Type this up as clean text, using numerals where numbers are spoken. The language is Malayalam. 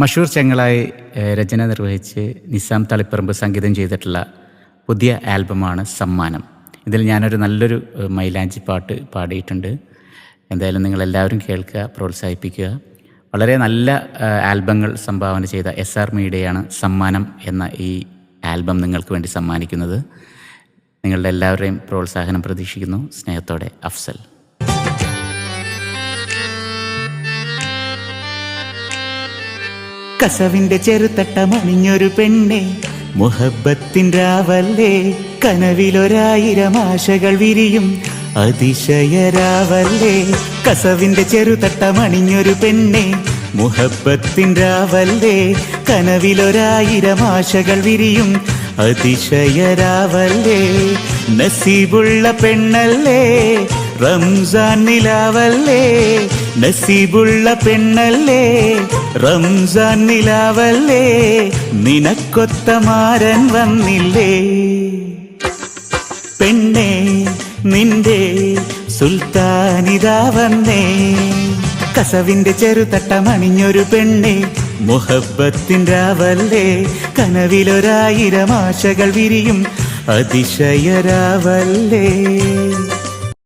മഷൂർ ചെങ്ങളായി രചന നിർവഹിച്ച് നിസാം തളിപ്പറമ്പ് സംഗീതം ചെയ്തിട്ടുള്ള പുതിയ ആൽബമാണ് സമ്മാനം. ഇതിൽ ഞാനൊരു നല്ലൊരു മൈലാഞ്ചി പാട്ട് പാടിയിട്ടുണ്ട്. എന്തായാലും നിങ്ങളെല്ലാവരും കേൾക്കുക, പ്രോത്സാഹിപ്പിക്കുക. വളരെ നല്ല ആൽബങ്ങൾ സംഭാവന ചെയ്ത SR മീഡിയയാണ് സമ്മാനം എന്ന ഈ ആൽബം നിങ്ങൾക്ക് വേണ്ടി സമ്മാനിക്കുന്നത്. നിങ്ങളുടെ എല്ലാവരുടെയും പ്രോത്സാഹനം പ്രതീക്ഷിക്കുന്നു. സ്നേഹത്തോടെ, അഫ്സൽ. കസവിന്റെ ചെറുതട്ടമണിഞ്ഞൊരു പെണ്ണെ, മുഹബത്തിൻ രാവല്ലേ, കനവിലൊരായിരം ആശകൾ വിരിയും അതിശയരാവല്ലേ. കസവിന്റെ ചെറുതട്ടമണിഞ്ഞൊരു പെണ്ണെ, മുഹബത്തിൻ രാവല്ലേ, കനവിലൊരായിരം ആശകൾ വിരിയും അതിശയരാവല്ലേ. നസീബുള്ള പെണ്ണല്ലേ, റംസാൻ നിലാവല്ലേ, നസീബുള്ള പെണ്ണല്ലേ, റംസാൻ നിലാവല്ലേ, നിനക്കൊത്ത മാരൻ വന്നില്ലേ. പെണ്ണേ നിന്റെ സുൽത്താനിതാ വന്നേ, കസവിന്റെ ചെറുതട്ടമണിഞ്ഞൊരു പെണ്ണെ, മുഹബത്തിൻ രാവല്ലേ, കനവിലൊരായിരം ആശകൾ വിരിയും അതിശയരാവല്ലേ.